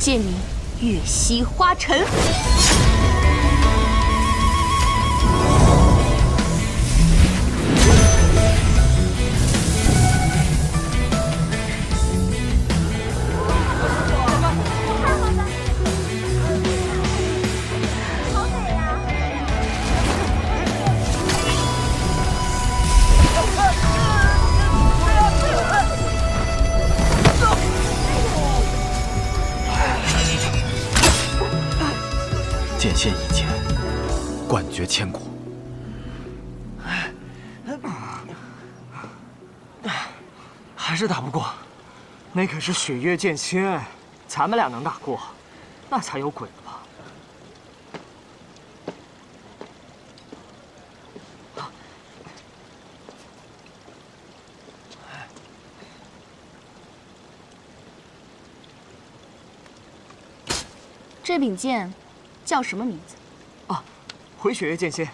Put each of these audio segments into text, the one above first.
剑名月溪花尘。剑仙一剑，冠绝千古。还是打不过，那可是雪月剑仙，咱们俩能打过，那才有鬼了吧？这柄剑叫什么名字？啊，回雪月剑仙，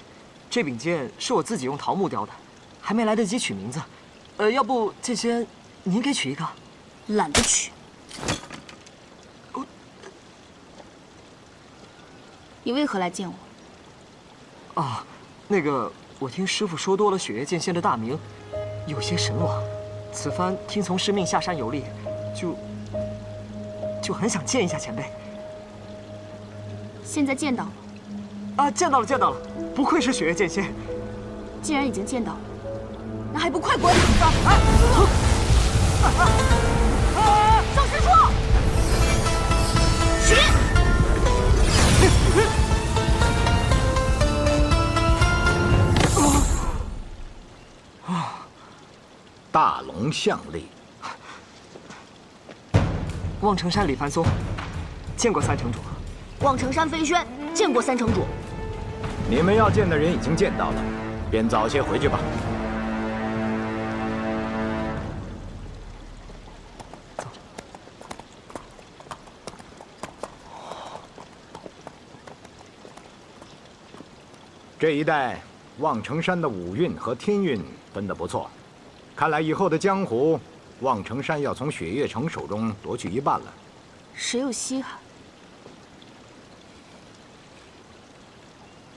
这柄剑是我自己用桃木雕的，还没来得及取名字。要不剑仙，您给取一个？懒得取。你为何来见我？啊，那个，我听师傅说多了雪月剑仙的大名，有些神往。此番听从师命下山游历，就很想见一下前辈。现在见到了。啊，见到了，见到了，不愧是雪月剑仙。既然已经见到了，那还不快滚！赵师叔，许愿。大龙相立。望城山李凡松，见过三城主。望城山飞轩，见过三城主。你们要见的人已经见到了，便早些回去吧。这一带望城山的五运和天运分得不错，看来以后的江湖，望城山要从雪月城手中夺去一半了。谁有稀罕？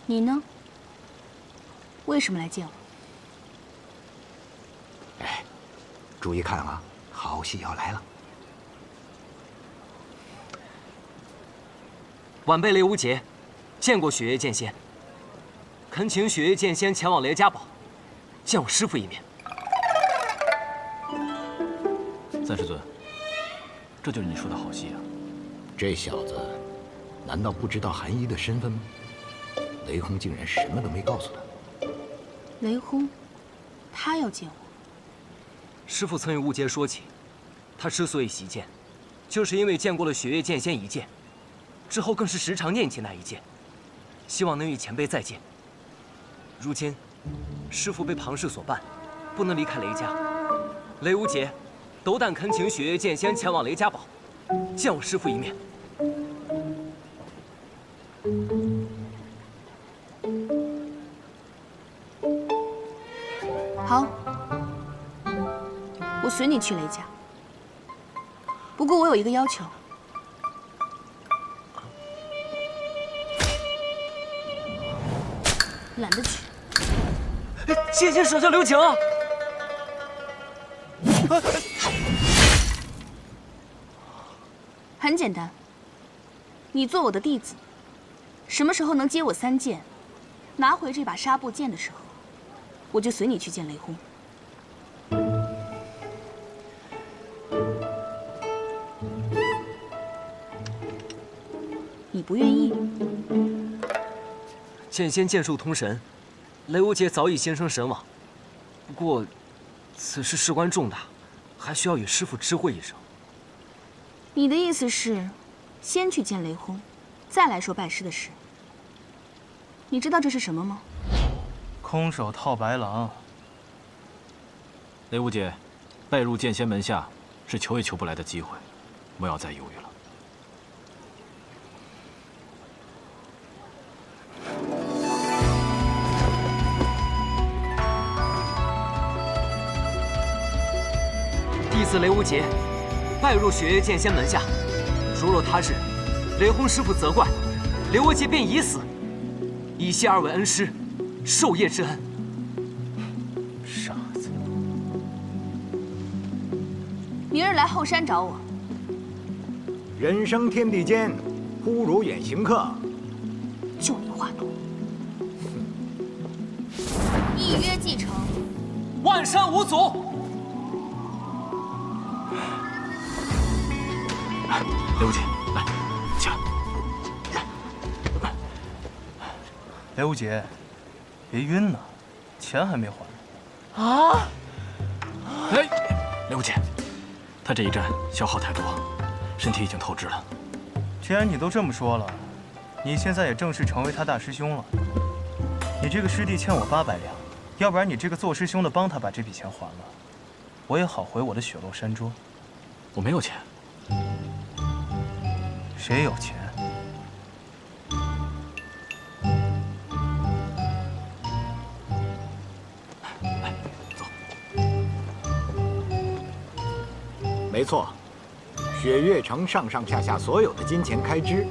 你呢？为什么来见我？哎，注意看啊，好戏要来了！晚辈雷无节，见过雪月剑仙，恳请雪月剑仙前往雷家堡，见我师父一面。三师尊，这就是你说的好戏啊！这小子，难道不知道韩一的身份吗？雷轰竟然什么都没告诉他。雷轰，他要见我。师父曾与雾阶说起，他之所以习剑，就是因为见过了雪月剑仙一剑，之后更是时常念起那一剑，希望能与前辈再见。如今，师父被庞氏所办，不能离开雷家。雷无节，斗胆恳请雪月剑仙前往雷家堡，见我师父一面。好，我随你去雷家。不过我有一个要求。懒得取。剑仙手下留情啊！很简单，你做我的弟子，什么时候能接我三剑，拿回这把纱布剑的时候，我就随你去见雷轰。你不愿意？剑仙剑术通神，雷无节早已心生神往。不过，此事事关重大，还需要与师父知会一声。你的意思是，先去见雷轰，再来说拜师的事。你知道这是什么吗？空手套白狼。雷无节，拜入剑仙门下是求也求不来的机会，不要再犹豫了。弟子雷无节，拜入雪月剑仙门下。如若他日雷轰师傅责怪，刘阿杰便已死，以谢二位恩师，授业之恩。傻子！明日来后山找我。人生天地间，忽如远行客。就你话多。一约既成，万山无阻。刘姐，来，起来。雷无杰，别晕呢，钱还没还呢。啊！哎，刘姐，他这一战消耗太多，身体已经透支了。既然你都这么说了，你现在也正式成为他大师兄了。你这个师弟欠我800两，要不然你这个做师兄的帮他把这笔钱还了，我也好回我的雪落山庄。我没有钱。谁有钱？来，走。没错，雪月城上上下下所有的金钱开支，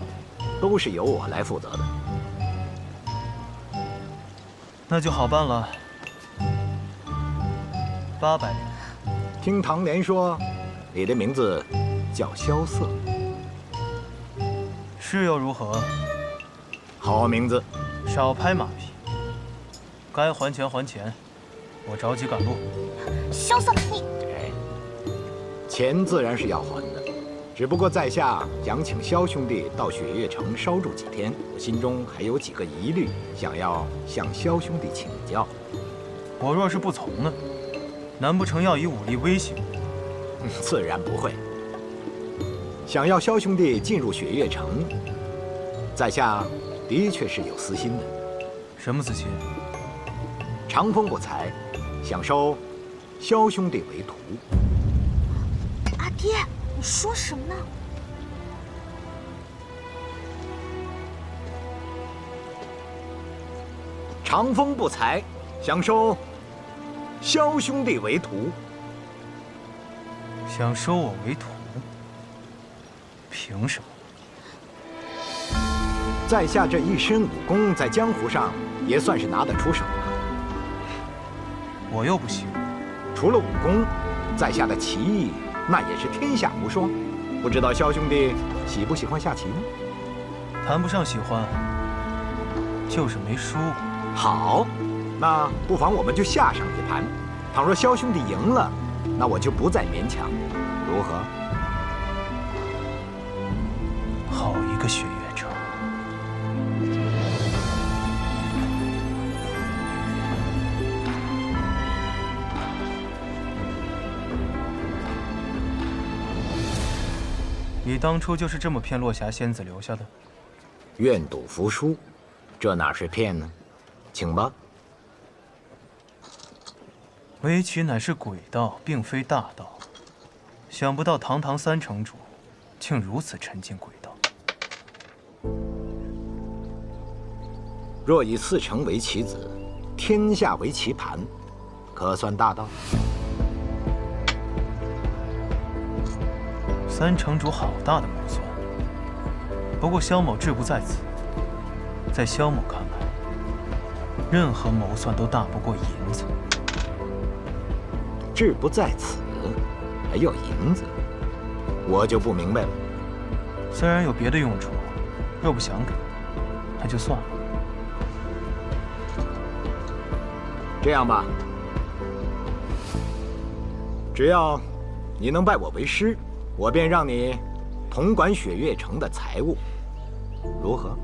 都是由我来负责的。那就好办了，800两。听唐莲说，你的名字叫萧瑟，是又如何？好名字。少拍马屁。该还钱还钱，我着急赶路。萧瑟，你钱自然是要还的，只不过在下想请萧兄弟到雪月城稍住几天，我心中还有几个疑虑，想要向萧兄弟请教。我若是不从呢？难不成要以武力威胁我？自然不会。想要萧兄弟进入雪月城，在下的确是有私心的。什么私心？长风不才，想收萧兄弟为徒。阿爹，你说什么呢？长风不才，想收萧兄弟为徒。想收我为徒？凭什么？在下这一身武功，在江湖上也算是拿得出手了。我又不行。除了武功，在下的棋艺那也是天下无双。不知道萧兄弟喜不喜欢下棋呢？谈不上喜欢，就是没输过。好，那不妨我们就下上一盘。倘若萧兄弟赢了，那我就不再勉强，如何？好一个雪月城！你当初就是这么骗落霞仙子留下的？愿赌服输，这哪是骗呢？请吧。围棋乃是鬼道，并非大道。想不到堂堂3城主，竟如此沉浸鬼道。若以4城为棋子，天下为棋盘，可算大道？3城主好大的谋算。不过萧某志不在此，在萧某看来，任何谋算都大不过银子。志不在此，还要银子，我就不明白了。虽然有别的用处，若不想给，那就算了。这样吧，只要你能拜我为师，我便让你统管雪月城的财务，如何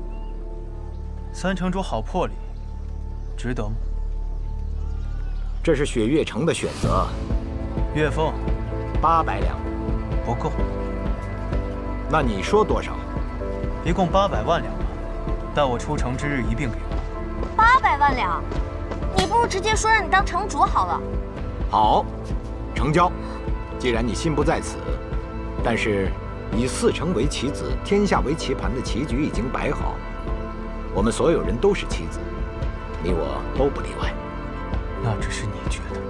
？3城主好魄力，值得吗？这是雪月城的选择。月俸800两，不够。那你说多少？一共800万两吧，待我出城之日一并给我。 800万两，你不如直接说让你当城主好了。好，成交。既然你心不在此，但是以4城为棋子，天下为棋盘的棋局已经摆好，我们所有人都是棋子，你我都不例外。那只是你觉得。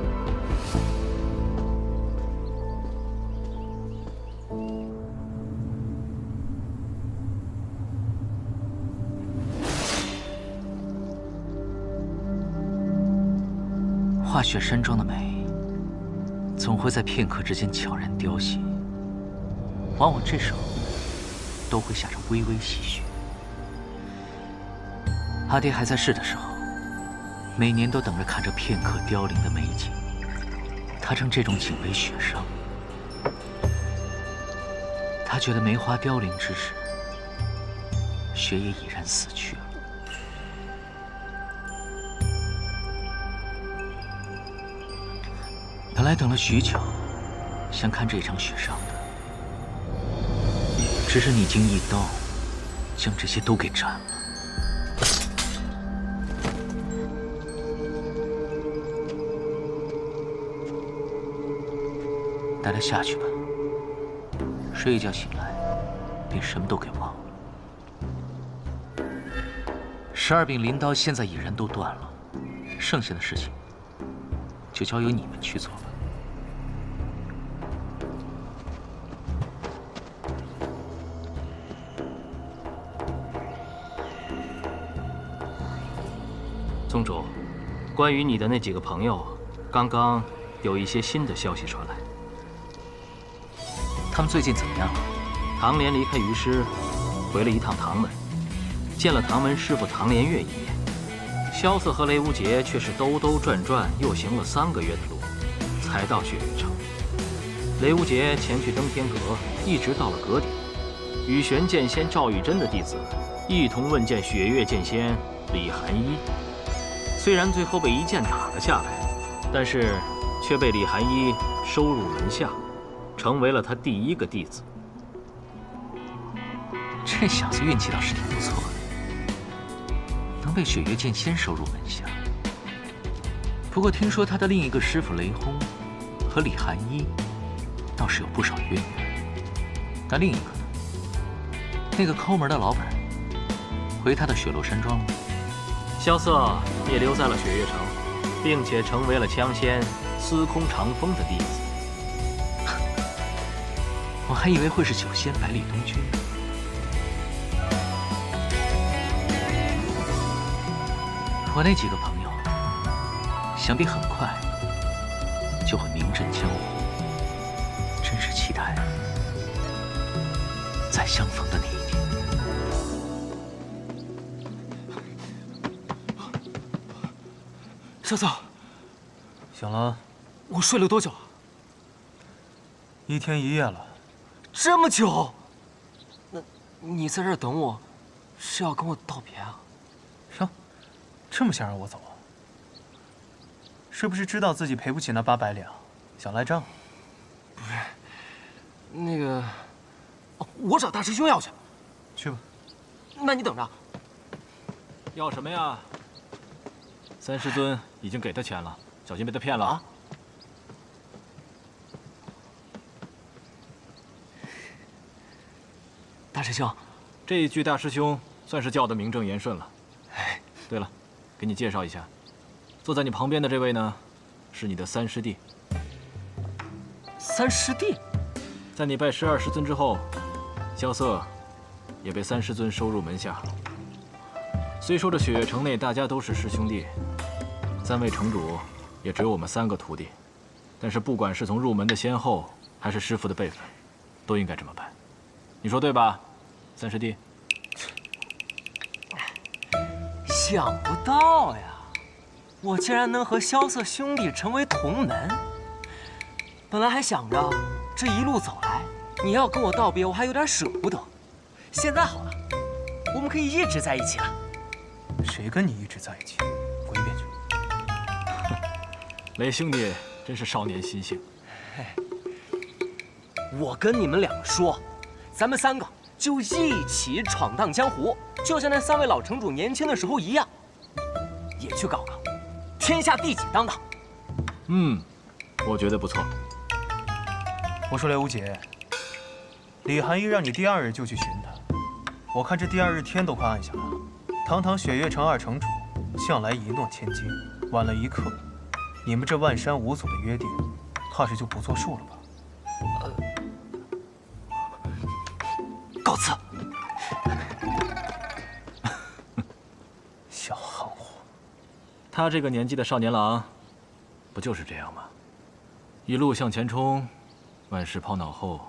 化雪山庄的美，总会在片刻之间悄然凋谢，往往这时候都会下着微微细雪。阿爹还在世的时候，每年都等着看这片刻凋零的美景，他称这种景为雪殇。他觉得梅花凋零之时，雪也已然死去了。本来等了许久，想看这场雪殇的，只是你经一刀，将这些都给斩了。带他下去吧，睡一觉醒来，便什么都给忘了。12柄镰刀现在已然都断了，剩下的事情就交由你们去做吧。宗主，关于你的那几个朋友，刚刚有一些新的消息传来。他们最近怎么样了？唐莲离开于师，回了一趟唐门，见了唐门师傅唐莲月一面。萧瑟和雷无节却是兜兜转转，又行了3个月的路，才到雪月城。雷无节前去登天阁，一直到了阁底，与玄剑仙赵玉珍的弟子一同问见雪月剑仙李寒一。虽然最后被一剑打了下来，但是却被李寒一收入门下，成为了他第1个弟子。这小子运气倒是挺不错的，能被雪月剑仙收入门下。不过听说他的另一个师傅雷轰和李寒一倒是有不少渊源。那另一个呢？那个抠门的老板回他的雪落山庄了。萧瑟也留在了雪月城，并且成为了枪仙司空长风的弟子。我还以为会是酒仙百里东君。我那几个朋友，想必很快就会名震江湖，真是期待再相逢的那一天。小嫂，醒了？我睡了多久啊？1天1夜了。这么久？那你在这儿等我，是要跟我道别啊？这么想让我走？是不是知道自己赔不起那800两，想赖账？不是，那个，哦，我找大师兄要去。去吧。那你等着。要什么呀？三师尊已经给他钱了，小心被他骗了啊！大师兄，这一句大师兄算是叫得名正言顺了。对了，给你介绍一下，坐在你旁边的这位呢，是你的3师弟。3师弟？在你拜12师尊之后，萧瑟也被3师尊收入门下。虽说这雪月城内大家都是师兄弟，3位城主也只有我们3个徒弟，但是不管是从入门的先后，还是师傅的辈分，都应该这么办。你说对吧，3师弟？想不到呀，我竟然能和萧瑟兄弟成为同门。本来还想着这一路走来，你要跟我道别，我还有点舍不得。现在好了，我们可以一直在一起了。谁跟你一直在一起？滚一边去！雷兄弟真是少年心性。我跟你们2个说，咱们3个就一起闯荡江湖，就像那3位老城主年轻的时候一样，也去搞搞天下第几当当。我觉得不错。我说雷无节，李寒一让你第2日就去寻他，我看这第2日天都快暗下了。堂堂雪月城2城主，向来一诺千金，晚了1刻，你们这万山无阻的约定，怕是就不作数了吧？告辞。小憨货。他这个年纪的少年郎，不就是这样吗？一路向前冲，万事抛脑后。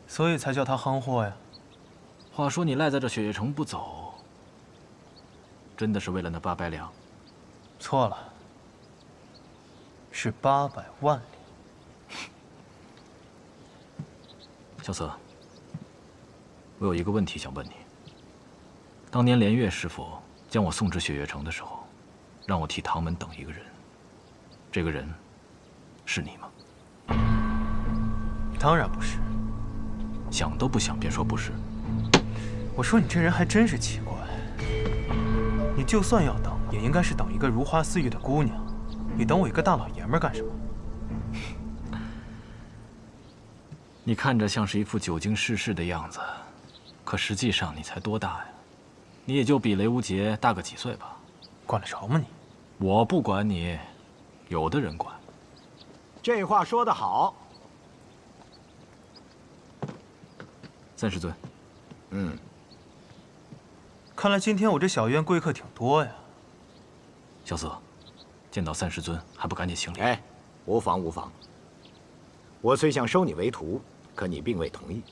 所以才叫他夯货呀。话说你赖在这雪月城不走，真的是为了那800两？错了，是800万两。萧瑟，我有一个问题想问你。当年连岳师傅将我送至雪月城的时候，让我替唐门等一个人，这个人是你吗？当然不是。想都不想便说不是。我说你这人还真是奇怪，你就算要等，也应该是等一个如花似玉的姑娘，你等我一个大老爷们儿干什么？你看着像是一副久经世事的样子，可实际上你才多大呀？你也就比雷无节大个几岁吧。管得着吗你？我不管你，有的人管。这话说得好。3师尊。看来今天我这小院贵客挺多呀。萧瑟，见到3师尊还不赶紧行礼？哎，无妨无妨。我虽想收你为徒，可你并未同意。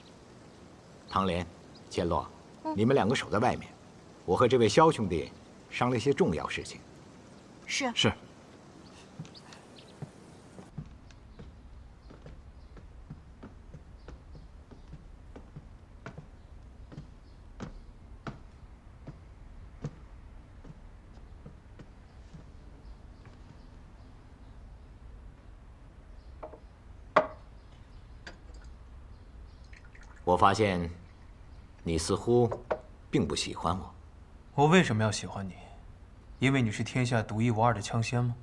唐莲、千洛，你们2个守在外面，我和这位萧兄弟商量些重要事情。是。是。我发现，你似乎并不喜欢我。我为什么要喜欢你？因为你是天下独一无二的枪仙吗？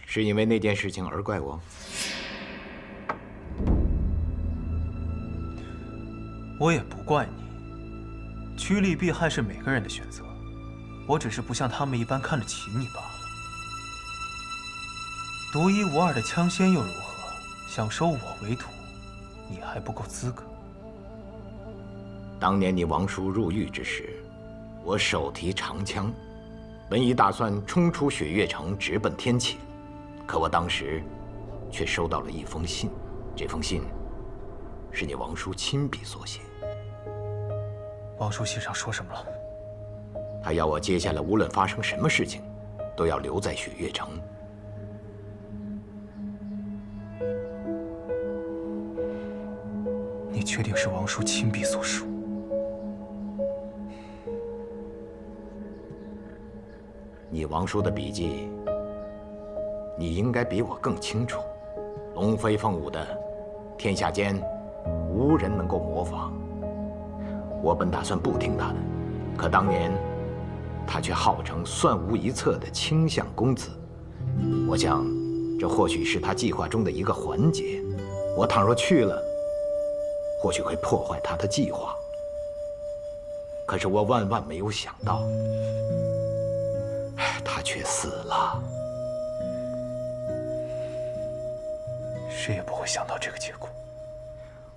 是因为那件事情而怪我？我也不怪你。趋利避害是每个人的选择，我只是不像他们一般看得起你罢了。独一无二的枪仙又如何？想收我为徒，你还不够资格。当年你王叔入狱之时，我手提长枪，本已打算冲出雪月城，直奔天启，可我当时却收到了一封信。这封信是你王叔亲笔所写。王叔信上说什么了？他要我接下来无论发生什么事情，都要留在雪月城。你确定是王叔亲笔所书？你王叔的笔记，你应该比我更清楚。龙飞凤舞的，天下间无人能够模仿。我本打算不听他的，可当年他却号称算无一策的卿相公子。我想，这或许是他计划中的一个环节。我倘若去了，或许会破坏他的计划。可是我万万没有想到，他却死了。谁也不会想到这个结果。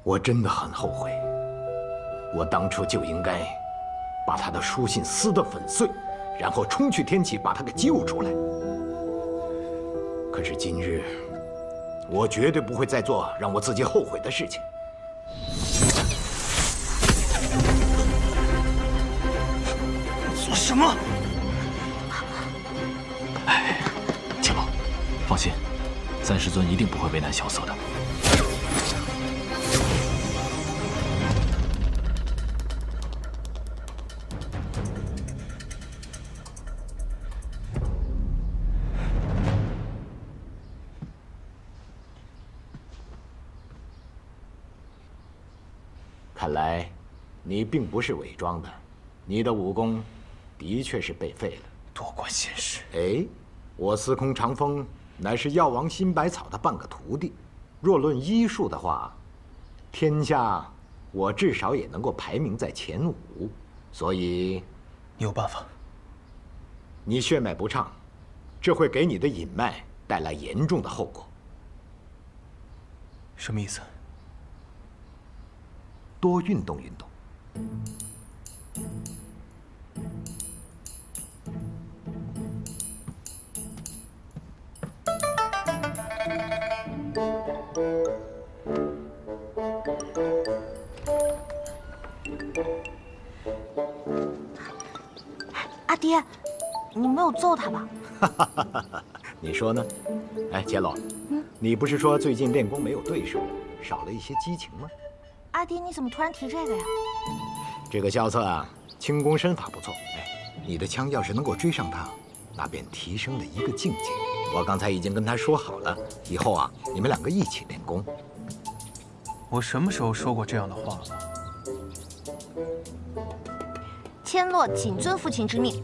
我真的很后悔，我当初就应该把他的书信撕得粉碎，然后冲去天启把他给救出来。可是今日，我绝对不会再做让我自己后悔的事情。做什么？哎，青龙，放心，3师尊一定不会为难萧瑟的。看来，你并不是伪装的，你的武功的确是被废了。多管闲事！哎，我司空长风乃是药王辛百草的半个徒弟，若论医术的话，天下我至少也能够排名在前5。所以，你有办法？你血脉不畅，这会给你的隐脉带来严重的后果。什么意思？多运动运动。阿爹，你没有揍他吧？你说呢？哎，杰洛，你不是说最近练功没有对手，少了一些激情吗？阿爹，你怎么突然提这个呀？这个萧策啊，轻功身法不错。哎，你的枪要是能够追上他，那便提升了一个境界。我刚才已经跟他说好了，以后啊，你们两个一起练功。我什么时候说过这样的话了？千洛谨遵父亲之命。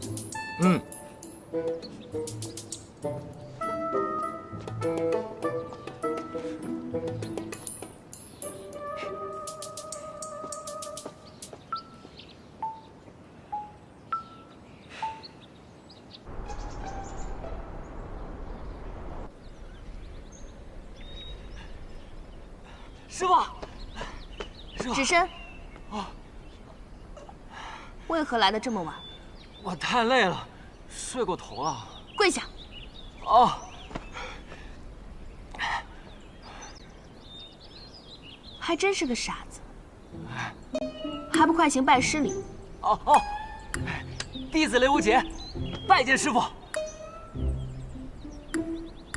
嗯。师傅，师傅，止身。为何来的这么晚？我太累了，睡过头了。跪下。哦。还真是个傻子，还不快行拜师礼！哦，弟子雷无节，拜见师傅。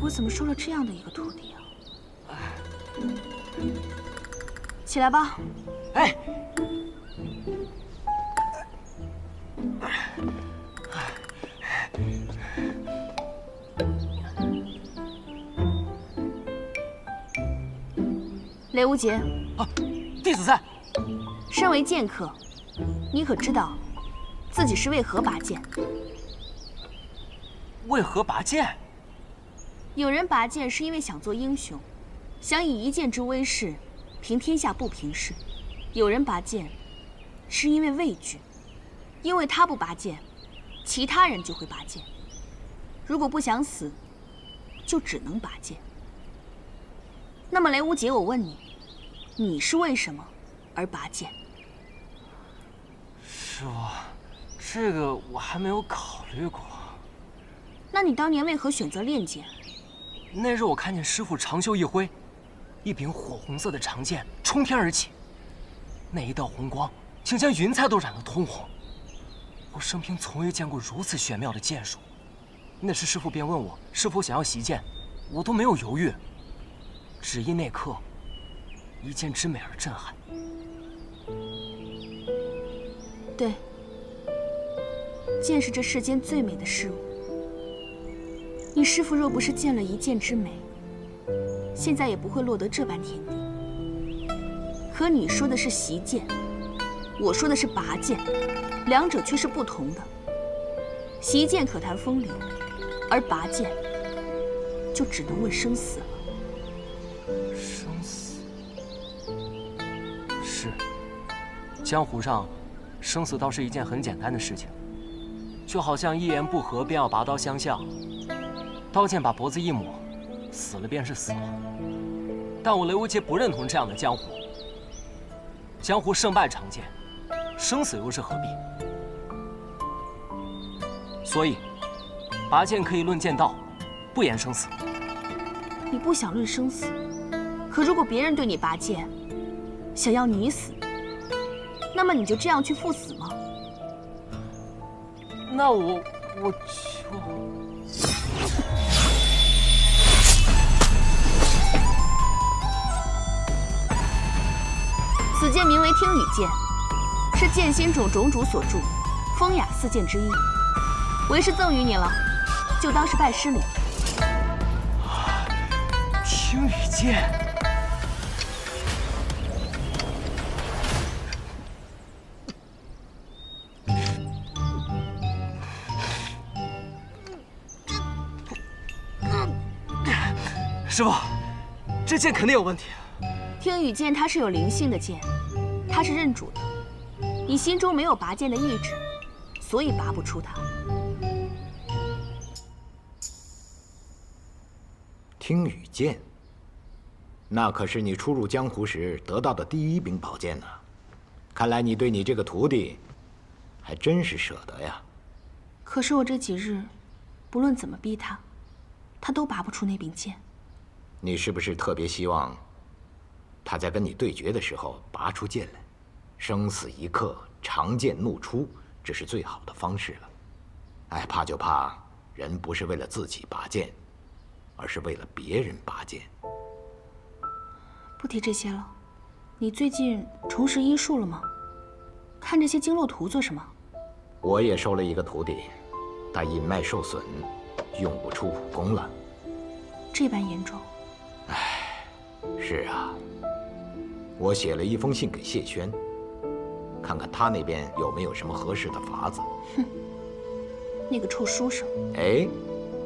我怎么收了这样的一个徒弟啊？起来吧。哎。雷无节，弟子在。身为剑客，你可知道自己是为何拔剑？为何拔剑？有人拔剑是因为想做英雄，想以一剑之威势平天下不平事；有人拔剑是因为畏惧，因为他不拔剑，其他人就会拔剑。如果不想死，就只能拔剑。那么雷无节，我问你，你是为什么而拔剑？师傅，这个我还没有考虑过。那你当年为何选择练剑？那日我看见师傅长袖一挥，一柄火红色的长剑冲天而起，那一道红光竟将云彩都染得通红。我生平从未见过如此玄妙的剑术。那时师傅便问我是否想要习剑，我都没有犹豫，只因那刻一剑之美而震撼。对，剑是这世间最美的事物。你师父若不是见了一剑之美，现在也不会落得这般田地。可你说的是习剑，我说的是拔剑，两者却是不同的。习剑可谈风流，而拔剑就只能问生死了。生死是，江湖上生死倒是一件很简单的事情，就好像一言不合便要拔刀相向，刀剑把脖子一抹，死了便是死了。但我雷无节不认同这样的江湖。江湖胜败常见，生死又是何必？所以，拔剑可以论剑道，不言生死。你不想论生死，可如果别人对你拔剑，想要你死，那么你就这样去赴死吗？那我就……此剑名为听雨剑，是剑心种种主所著，风雅四剑之一。为师赠予你了，就当是拜师礼。听雨剑，师傅，这剑肯定有问题。听雨剑它是有灵性的剑，它是认主的。你心中没有拔剑的意志，所以拔不出它。听雨剑，那可是你初入江湖时得到的第一柄宝剑呢。看来你对你这个徒弟，还真是舍得呀。可是我这几日，不论怎么逼他，他都拔不出那柄剑。你是不是特别希望他在跟你对决的时候拔出剑来？生死一刻，长剑怒出，这是最好的方式了。哎，怕就怕人不是为了自己拔剑，而是为了别人拔剑。不提这些了。你最近重拾医术了吗？看这些经络图做什么？我也收了一个徒弟，他阴脉受损，用不出武功了。这般严重？唉，是啊。我写了一封信给谢轩，看看他那边有没有什么合适的法子。哼，那个臭书生。哎，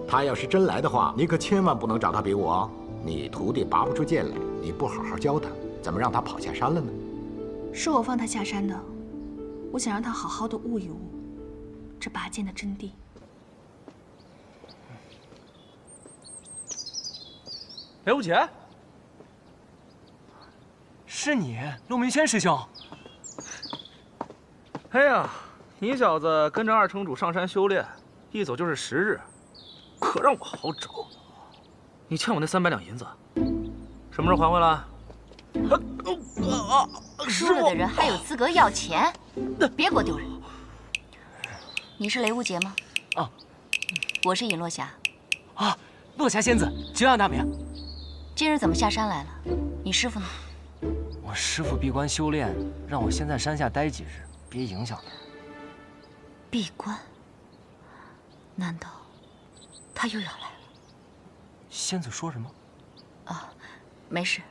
他要是真来的话，你可千万不能找他比武哦。你徒弟拔不出剑来，你不好好教他，怎么让他跑下山了呢？是我放他下山的，我想让他好好的悟一悟这拔剑的真谛。雷无杰，是你，陆明轩师兄。哎呀，你小子跟着二城主上山修炼，一走就是10日，可让我好找。你欠我那300两银子，什么时候还回来？输了的人还有资格要钱？别给我丢人！你是雷无杰吗？啊，我是尹落霞。啊，落霞仙子，久仰大名。今日怎么下山来了？你师傅呢？我师傅闭关修炼，让我先在山下待几日，别影响他。闭关？难道他又要来了？仙子说什么？啊，没事。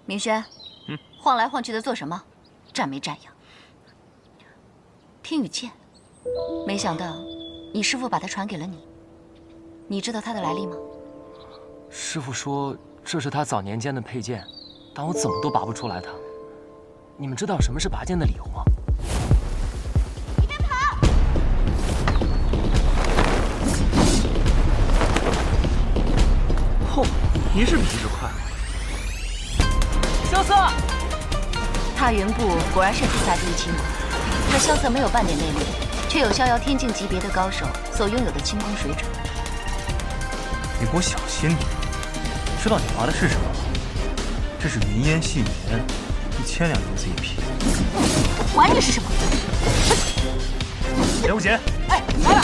明轩，晃来晃去的做什么？站没站样？听雨剑，没想到你师傅把他传给了你。你知道他的来历吗？师傅说这是他早年间的佩剑，但我怎么都拔不出来它。你们知道什么是拔剑的理由吗？你别跑！嚯，你是比一直快。萧瑟，踏云部果然是天下第一轻功，可萧瑟没有半点内力，却有逍遥天境级别的高手所拥有的轻功水准。你给我小心点！知道你拔的是什么吗？这是云烟细棉，1000两银子一匹。我管你是什么！雷无杰，哎，来了！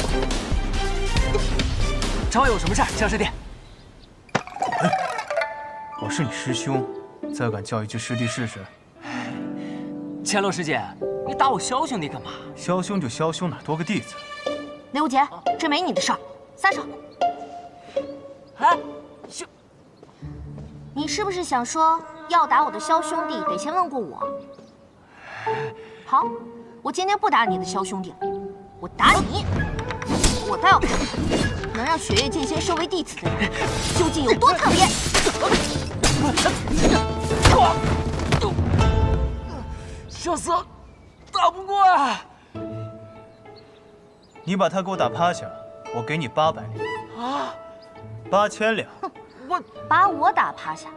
找我有什么事儿？萧师弟。滚！我是你师兄，再敢叫一句师弟试试？千洛师姐，你打我萧兄弟干嘛？萧兄就萧兄，哪多个弟子？雷无杰，这没你的事儿，撒手！哎，你是不是想说要打我的萧兄弟，得先问过我？好，我今天不打你的萧兄弟了，我打你！我倒要看看，能让雪月剑仙收为弟子的人究竟有多特别！萧瑟，打不过啊！你把他给我打趴下，我给你800两。啊！8000两。我把我打趴下，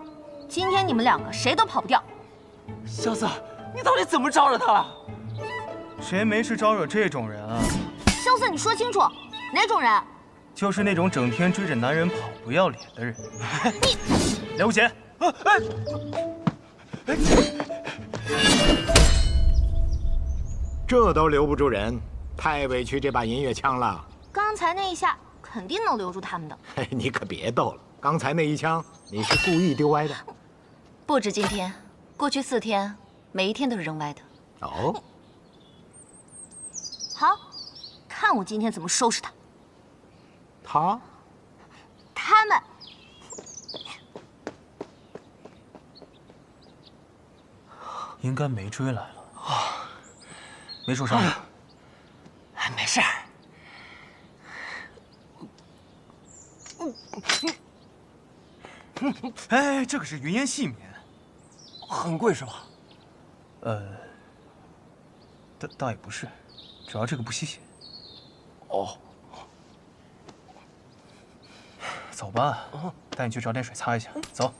今天你们2个谁都跑不掉。萧瑟，你到底怎么招惹他了？谁没事招惹这种人啊？萧瑟，你说清楚，哪种人？就是那种整天追着男人跑不要脸的人。你，雷无杰，这都留不住人，太委屈这把银月枪了。刚才那一下肯定能留住他们的。嘿，你可别逗了，刚才那一枪你是故意丢歪的。不止今天，过去4天，每一天都是扔歪的。哦，好，看我今天怎么收拾他。他们。应该没追来了啊，没受伤吧？没事儿。哎，这可是云烟细棉，很贵是吧？倒也不是，主要这个不吸血。哦，走吧，带你去找点水擦一下。走。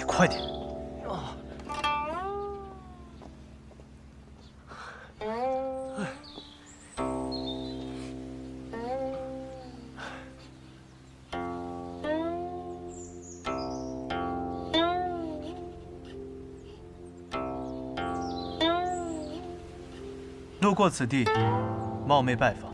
快点！路过此地，冒昧拜访。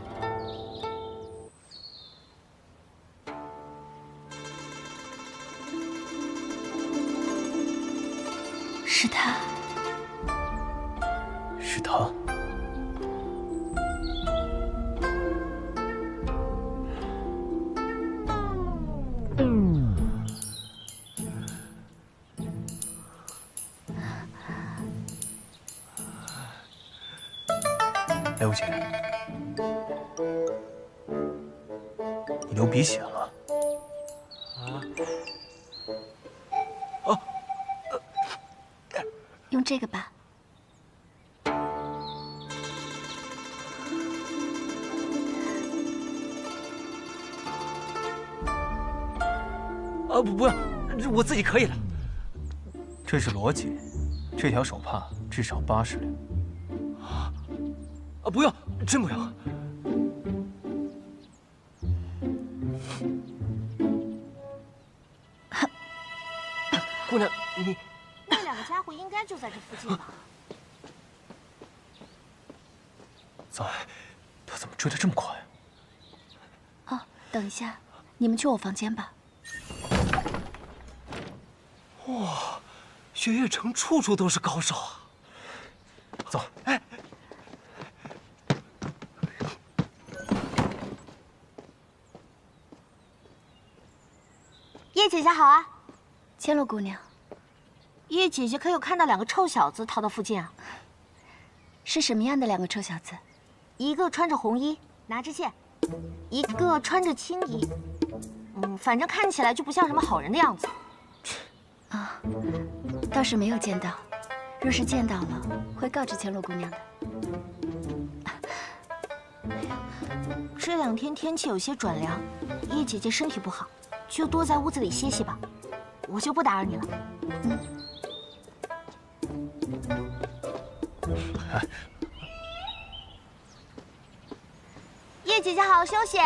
是他。是他。雷无姐，你流鼻血了。用这个吧。不用，我自己可以的。这是罗姐，这条手帕至少80两。不用，真不用。姑娘，你那两个家伙应该就在这附近吧？糟，他怎么追得这么快？哦，等一下，你们去我房间吧。哇，雪月城处处都是高手啊！走。哎。叶姐姐好啊，千落姑娘。叶姐姐可有看到两个臭小子逃到附近啊？是什么样的两个臭小子？一个穿着红衣，拿着剑；一个穿着青衣。反正看起来就不像什么好人的样子。啊，倒是没有见到。若是见到了，会告知千落姑娘的。这2天天气有些转凉，叶姐姐身体不好。就多在屋子里歇息吧，我就不打扰你了。叶姐姐好好休息，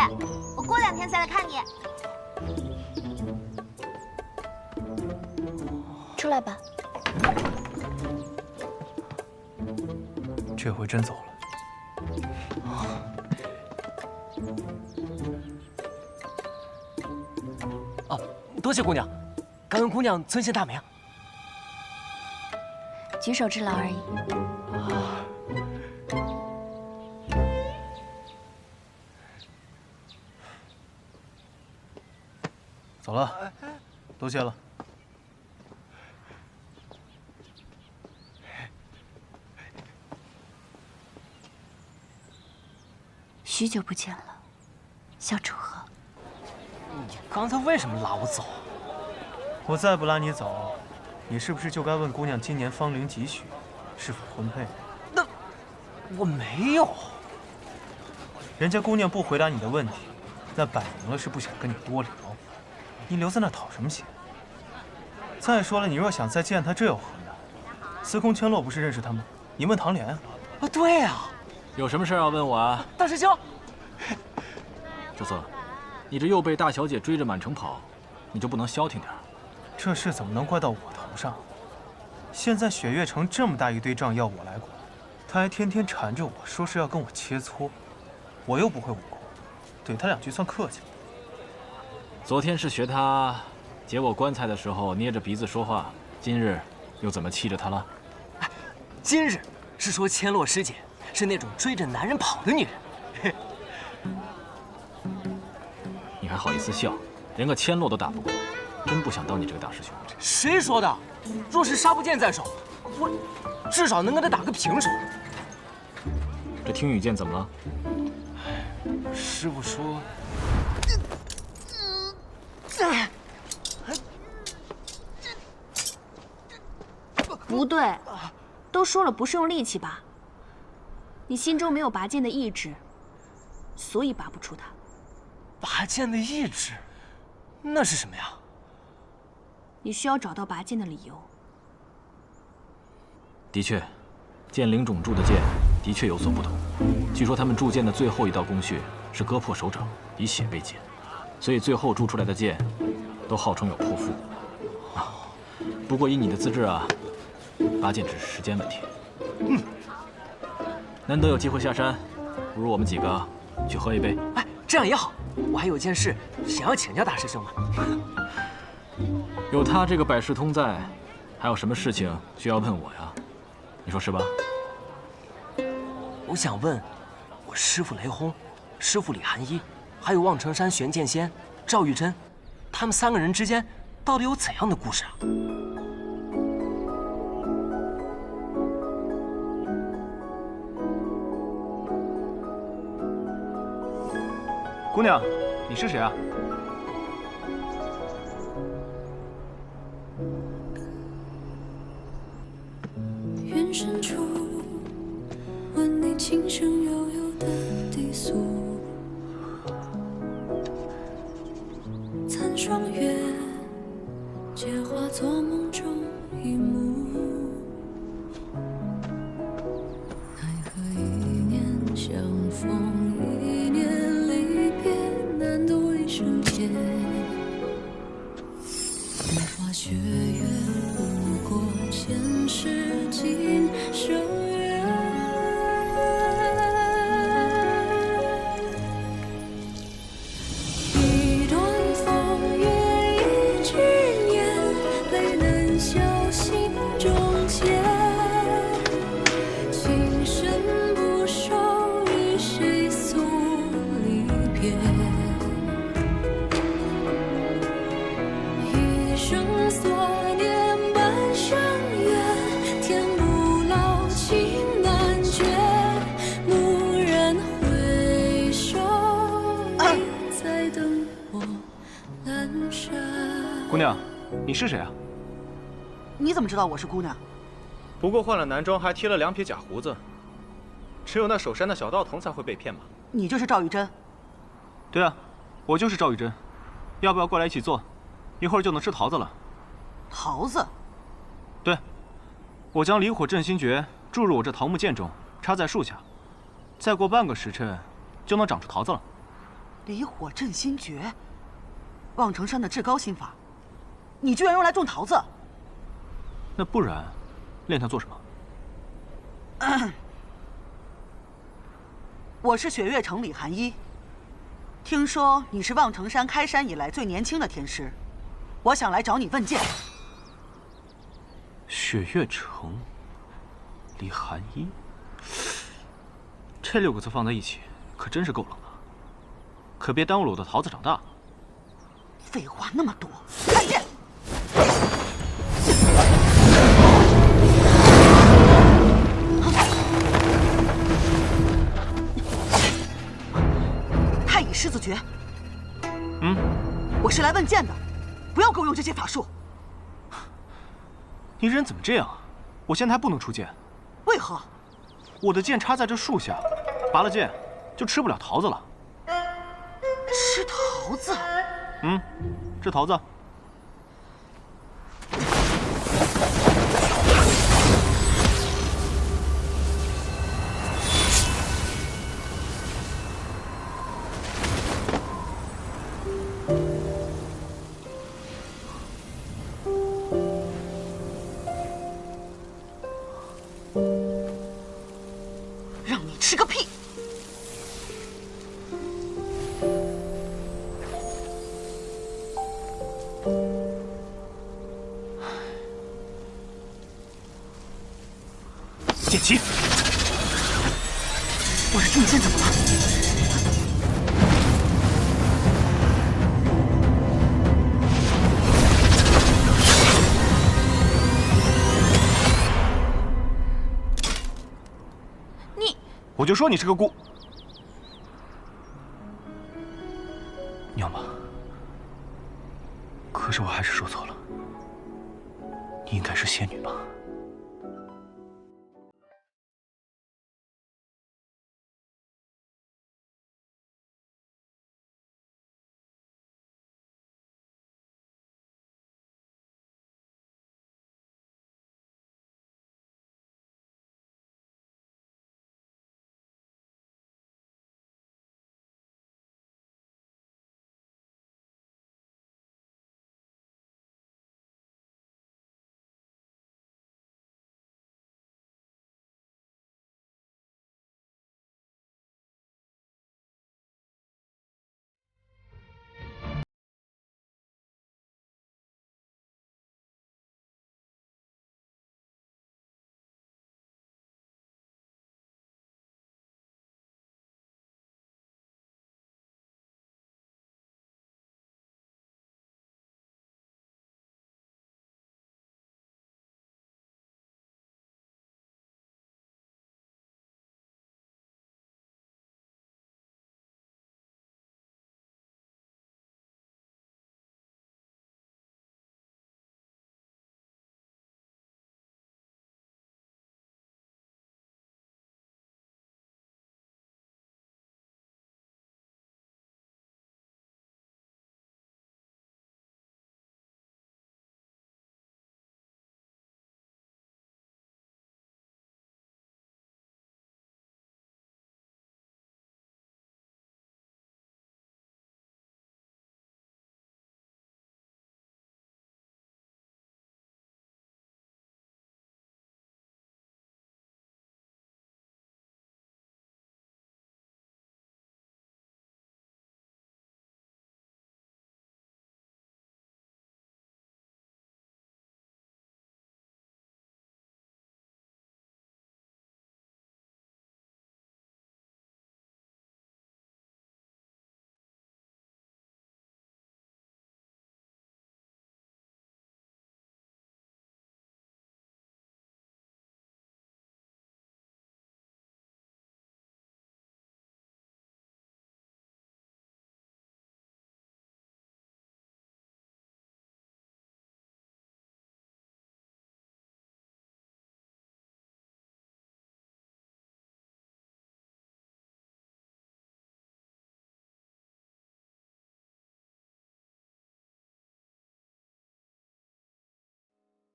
我过2天再来看你。出来吧。这回真走了。多谢姑娘，感恩姑娘尊贤大名。举手之劳而已。走了，多谢了。许久不见了，小楚河。你刚才为什么拉我走？我再不拉你走，你是不是就该问姑娘今年芳龄几许，是否婚配？那我没有。人家姑娘不回答你的问题，那摆明了是不想跟你多聊。你留在那讨什么嫌？再说了，你若想再见她，这有何难？司空千落不是认识她吗？你问唐莲啊。对啊。有什么事要问我啊？大师兄。小瑟，你这又被大小姐追着满城跑，你就不能消停点？这事怎么能怪到我头上？现在雪月城这么大一堆账要我来管，他还天天缠着我说是要跟我切磋，我又不会武功，怼他2句算客气。昨天是学他解我棺材的时候捏着鼻子说话，今日又怎么气着他了？今日是说千落师姐是那种追着男人跑的女人。你还好意思笑？连个千落都打不过，真不想当你这个大师兄。谁说的？若是杀不见在手，我至少能跟他打个平手。这听雨剑怎么了？师傅说，不对，都说了不是用力气拔。你心中没有拔剑的意志，所以拔不出它。拔剑的意志，那是什么呀？你需要找到拔剑的理由。的确，剑灵种铸的剑的确有所不同。据说他们铸剑的最后一道工序是割破手掌，以血为剑，所以最后铸出来的剑都号称有破腹。不过以你的资质啊，拔剑只是时间问题。难得有机会下山，不如我们几个去喝一杯。哎，这样也好。我还有件事想要请教大师兄呢。有他这个百事通在，还有什么事情需要问我呀？你说是吧？我想问，我师父雷轰、师父李寒一，还有望城山玄剑仙赵玉珍，他们3个人之间到底有怎样的故事啊？姑娘，你是谁啊？远深处，闻你轻声悠悠的低诉。残霜月，皆化作梦中一幕。奈何一年相逢，一年离别，难渡一生劫。风花雪月，不过前世今生缘。一段风月，一句念，泪难消心中结。情深不寿，与谁诉离别？一生所念半生缘，天不老，情难绝。蓦然回首，你在等我阑珊。姑娘，你是谁啊？你怎么知道我是姑娘？不过换了男装，还剃了2撇假胡子，只有那守山的小道童才会被骗吧？你就是赵玉珍？对啊，我就是赵玉珍。要不要过来一起做？一会儿就能吃桃子了。桃子？对，我将离火镇心诀注入我这桃木剑中，插在树下，再过半个时辰，就能长出桃子了。离火镇心诀，望城山的至高心法，你居然用来种桃子？那不然，练它做什么？我是雪月城李寒一，听说你是望城山开山以来最年轻的天师，我想来找你问剑。雪月城，李寒一，这6个字放在一起，可真是够冷的。可别耽误了我的桃子长大。废话那么多，看剑！太乙狮子诀。我是来问剑的，不要给我用这些法术。你人怎么这样啊？我现在还不能出剑。为何？我的剑插在这树下，拔了剑就吃不了桃子了。吃桃子？吃桃子。让你吃个屁！剑起！我的重剑怎么了？我就说你是个姑娘吧。可是我还是说错了，你应该是仙女吧？